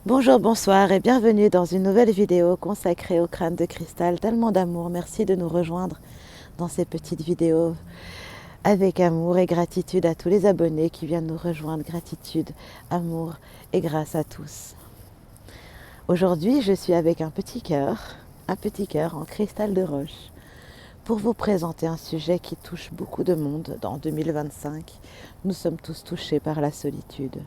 Bonjour, bonsoir et bienvenue dans une nouvelle vidéo consacrée au crâne de cristal. Tellement d'amour, merci de nous rejoindre dans ces petites vidéos avec amour et gratitude à tous les abonnés qui viennent nous rejoindre. Gratitude, amour et grâce à tous. Aujourd'hui, je suis avec un petit cœur en cristal de roche pour vous présenter un sujet qui touche beaucoup de monde en 2025. Nous sommes tous touchés par la solitude.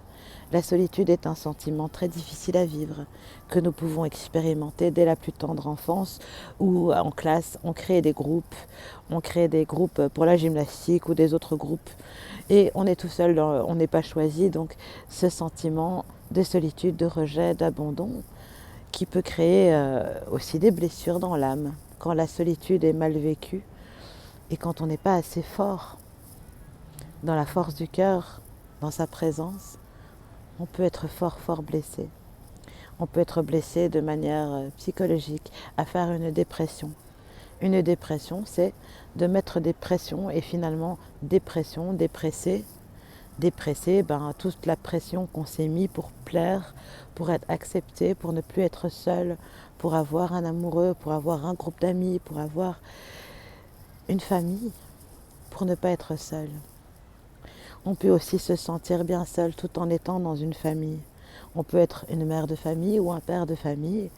La solitude est un sentiment très difficile à vivre, que nous pouvons expérimenter dès la plus tendre enfance, où en classe on crée des groupes pour la gymnastique ou des autres groupes, et on est tout seul, on n'est pas choisi, donc ce sentiment de solitude, de rejet, d'abandon, qui peut créer aussi des blessures dans l'âme, quand la solitude est mal vécue et quand on n'est pas assez fort dans la force du cœur, dans sa présence. On peut être fort blessé. On peut être blessé de manière psychologique, à faire une dépression. Une dépression, c'est de mettre des pressions et finalement dépression, dépressé, toute la pression qu'on s'est mis pour plaire, pour être accepté, pour ne plus être seul, pour avoir un amoureux, pour avoir un groupe d'amis, pour avoir une famille, pour ne pas être seul. On peut aussi se sentir bien seul tout en étant dans une famille. On peut être une mère de famille ou un père de famille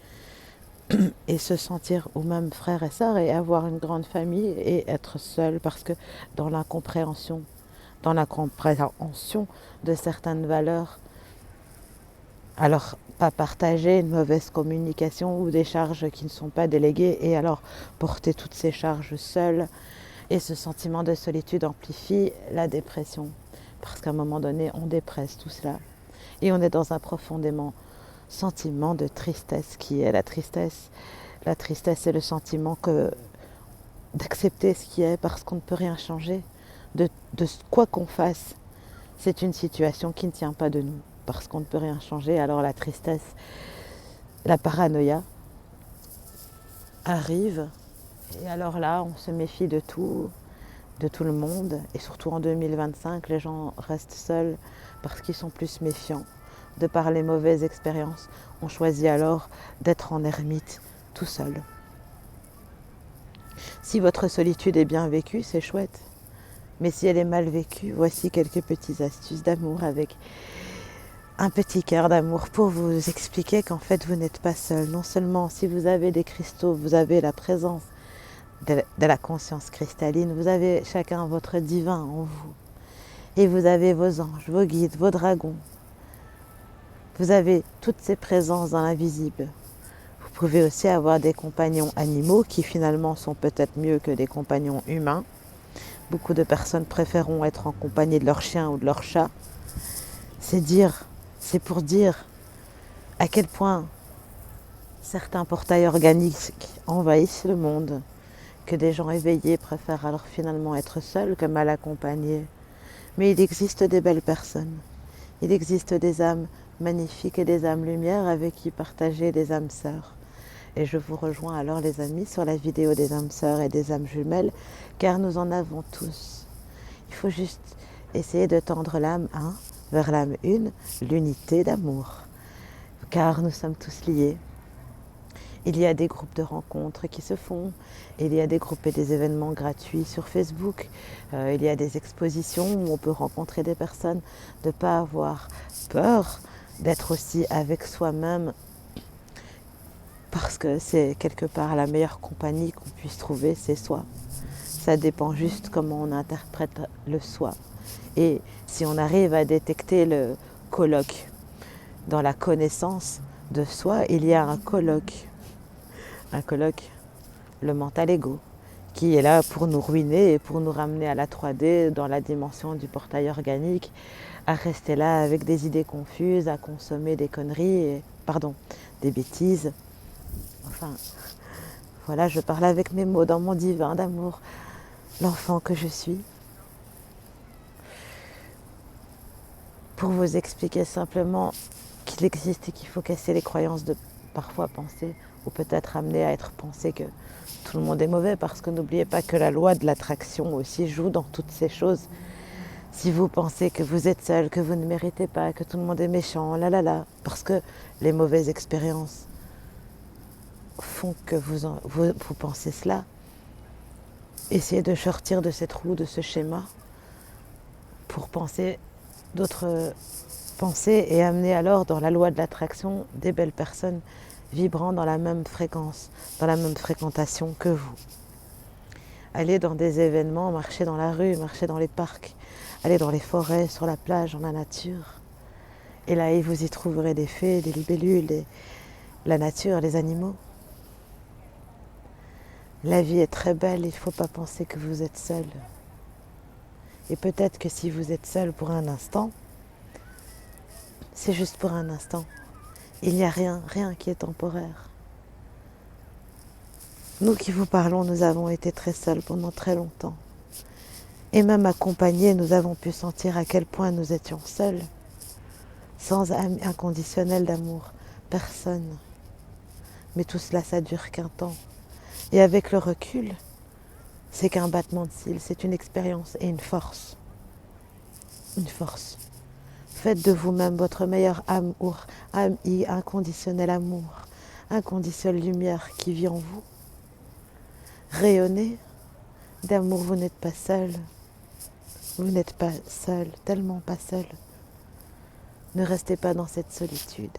et se sentir, ou même frère et sœur, et avoir une grande famille et être seul parce que dans la compréhension de certaines valeurs, alors pas partager une mauvaise communication ou des charges qui ne sont pas déléguées et alors porter toutes ces charges seul. Et ce sentiment de solitude amplifie la dépression. Parce qu'à un moment donné, on dépresse tout cela. Et on est dans un profondément sentiment de tristesse qui est la tristesse. La tristesse, c'est le sentiment d'accepter ce qui est parce qu'on ne peut rien changer. De quoi qu'on fasse, c'est une situation qui ne tient pas de nous. Parce qu'on ne peut rien changer. Alors la tristesse, la paranoïa arrive. Et alors là, on se méfie de tout le monde. Et surtout en 2025, les gens restent seuls parce qu'ils sont plus méfiants. De par les mauvaises expériences, on choisit alors d'être en ermite, tout seul. Si votre solitude est bien vécue, c'est chouette. Mais si elle est mal vécue, voici quelques petites astuces d'amour avec un petit cœur d'amour pour vous expliquer qu'en fait vous n'êtes pas seul. Non seulement si vous avez des cristaux, vous avez la présence de la conscience cristalline, vous avez chacun votre divin en vous. Et vous avez vos anges, vos guides, vos dragons. Vous avez toutes ces présences dans l'invisible. Vous pouvez aussi avoir des compagnons animaux qui finalement sont peut-être mieux que des compagnons humains. Beaucoup de personnes préféreront être en compagnie de leur chien ou de leur chat. C'est pour dire à quel point certains portails organiques envahissent le monde, que des gens éveillés préfèrent alors finalement être seuls que mal accompagnés. Mais il existe des belles personnes. Il existe des âmes magnifiques et des âmes lumière avec qui partager des âmes sœurs. Et je vous rejoins alors les amis sur la vidéo des âmes sœurs et des âmes jumelles, car nous en avons tous. Il faut juste essayer de tendre l'âme 1 vers l'âme 1, l'unité d'amour. Car nous sommes tous liés. Il y a des groupes de rencontres qui se font, il y a des groupes et des événements gratuits sur Facebook, il y a des expositions où on peut rencontrer des personnes, de ne pas avoir peur d'être aussi avec soi-même, parce que c'est quelque part la meilleure compagnie qu'on puisse trouver, c'est soi. Ça dépend juste comment on interprète le soi. Et si on arrive à détecter le colloque dans la connaissance de soi, il y a un colloque, le mental ego, qui est là pour nous ruiner et pour nous ramener à la 3D dans la dimension du portail organique, à rester là avec des idées confuses, à consommer des conneries, des bêtises. Enfin, voilà, je parle avec mes mots dans mon divin d'amour, l'enfant que je suis, pour vous expliquer simplement qu'il existe et qu'il faut casser les croyances de parfois penser, ou peut-être amener à être pensé que tout le monde est mauvais, parce que n'oubliez pas que la loi de l'attraction aussi joue dans toutes ces choses. Si vous pensez que vous êtes seul, que vous ne méritez pas, que tout le monde est méchant, parce que les mauvaises expériences font que vous pensez cela, essayez de sortir de cette roue, de ce schéma, pour penser d'autres pensées et amener alors dans la loi de l'attraction des belles personnes vibrant dans la même fréquence, dans la même fréquentation que vous. Allez dans des événements, marchez dans la rue, marchez dans les parcs, allez dans les forêts, sur la plage, dans la nature. Et là, vous y trouverez des fées, des libellules, la nature, les animaux. La vie est très belle, il ne faut pas penser que vous êtes seul. Et peut-être que si vous êtes seul pour un instant, c'est juste pour un instant. Il n'y a rien qui est temporaire. Nous qui vous parlons, nous avons été très seuls pendant très longtemps. Et même accompagnés, nous avons pu sentir à quel point nous étions seuls, sans inconditionnel d'amour, personne. Mais tout cela, ça dure qu'un temps. Et avec le recul, c'est qu'un battement de cils, c'est une expérience et une force. Une force. Faites de vous-même votre meilleur amour, inconditionnel amour, inconditionnelle lumière qui vit en vous. Rayonnez d'amour, vous n'êtes pas seul. Vous n'êtes pas seul, tellement pas seul. Ne restez pas dans cette solitude.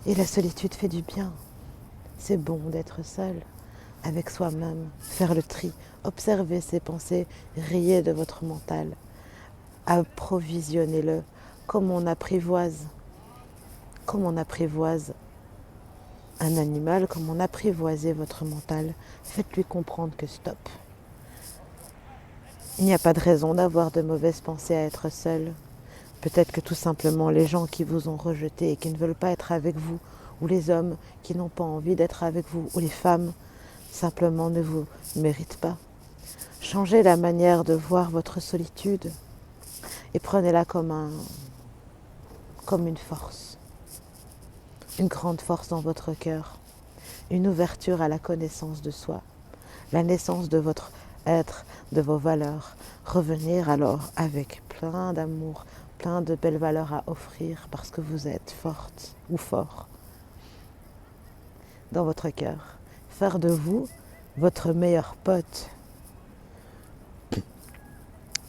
Et la solitude fait du bien. C'est bon d'être seul avec soi-même, faire le tri, observer ses pensées, riez de votre mental, approvisionnez-le comme on apprivoise un animal, comme on apprivoisait votre mental. Faites-lui comprendre que stop. Il n'y a pas de raison d'avoir de mauvaises pensées à être seul. Peut-être que tout simplement les gens qui vous ont rejeté et qui ne veulent pas être avec vous, ou les hommes qui n'ont pas envie d'être avec vous, ou les femmes, simplement ne vous méritent pas. Changez la manière de voir votre solitude et prenez-la comme une force, une grande force dans votre cœur, une ouverture à la connaissance de soi, la naissance de votre être, de vos valeurs. Revenir alors avec plein d'amour, plein de belles valeurs à offrir parce que vous êtes forte ou fort dans votre cœur. Faire de vous votre meilleur pote.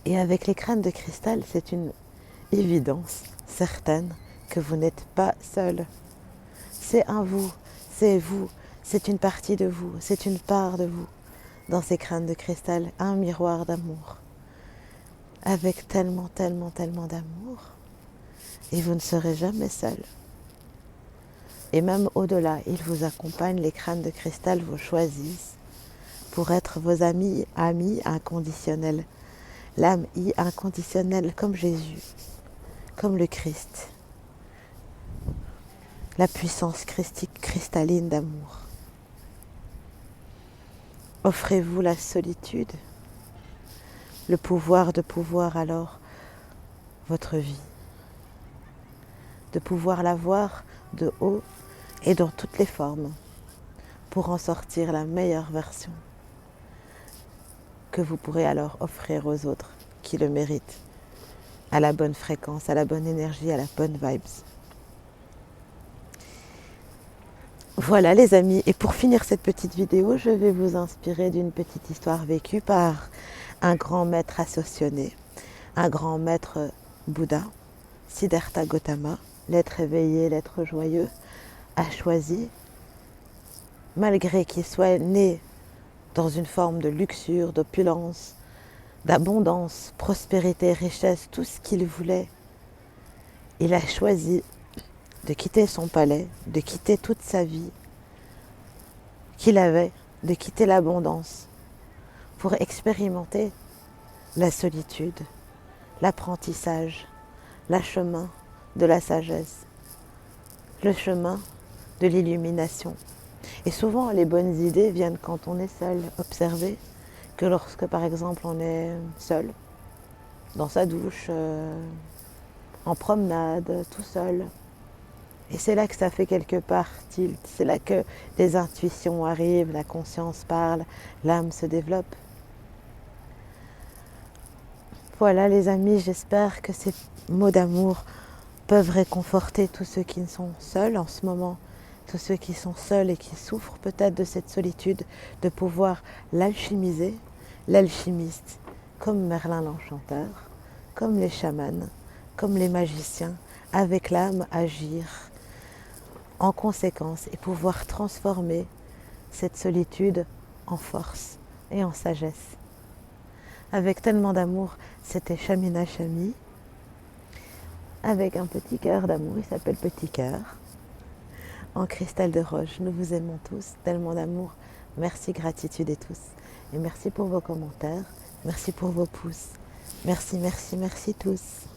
Et avec les crânes de cristal, c'est une évidence certaine que vous n'êtes pas seul. C'est un vous, c'est une partie de vous, c'est une part de vous. Dans ces crânes de cristal, un miroir d'amour. Avec tellement d'amour. Et vous ne serez jamais seul. Et même au-delà, ils vous accompagnent, les crânes de cristal vous choisissent pour être vos amis inconditionnels. L'âme inconditionnelle comme Jésus, comme le Christ. La puissance christique cristalline d'amour. Offrez-vous la solitude, le pouvoir de pouvoir alors votre vie, de pouvoir la voir de haut et dans toutes les formes pour en sortir la meilleure version que vous pourrez alors offrir aux autres qui le méritent, à la bonne fréquence, à la bonne énergie, à la bonne vibes. Voilà les amis, et pour finir cette petite vidéo, je vais vous inspirer d'une petite histoire vécue par un grand maître ascensionné, un grand maître Bouddha, Siddhartha Gautama, l'être éveillé, l'être joyeux, a choisi, malgré qu'il soit né dans une forme de luxure, d'opulence, d'abondance, prospérité, richesse, tout ce qu'il voulait, il a choisi de quitter son palais, de quitter toute sa vie qu'il avait, de quitter l'abondance pour expérimenter la solitude, l'apprentissage, le chemin de la sagesse, le chemin de l'illumination. Et souvent, les bonnes idées viennent quand on est seul. Observez que lorsque, par exemple, on est seul, dans sa douche, en promenade, tout seul, Et c'est là que ça fait quelque part tilt, c'est là que les intuitions arrivent, la conscience parle, l'âme se développe. Voilà les amis, j'espère que ces mots d'amour peuvent réconforter tous ceux qui sont seuls en ce moment, tous ceux qui sont seuls et qui souffrent peut-être de cette solitude, de pouvoir l'alchimiser, l'alchimiste, comme Merlin l'Enchanteur, comme les chamans, comme les magiciens, avec l'âme agir en conséquence et pouvoir transformer cette solitude en force et en sagesse. Avec tellement d'amour, c'était Chamina Chami, avec un petit cœur d'amour, il s'appelle Petit Cœur, en cristal de roche. Nous vous aimons tous, tellement d'amour. Merci, gratitude et tous. Et merci pour vos commentaires, merci pour vos pouces. Merci, merci, merci tous.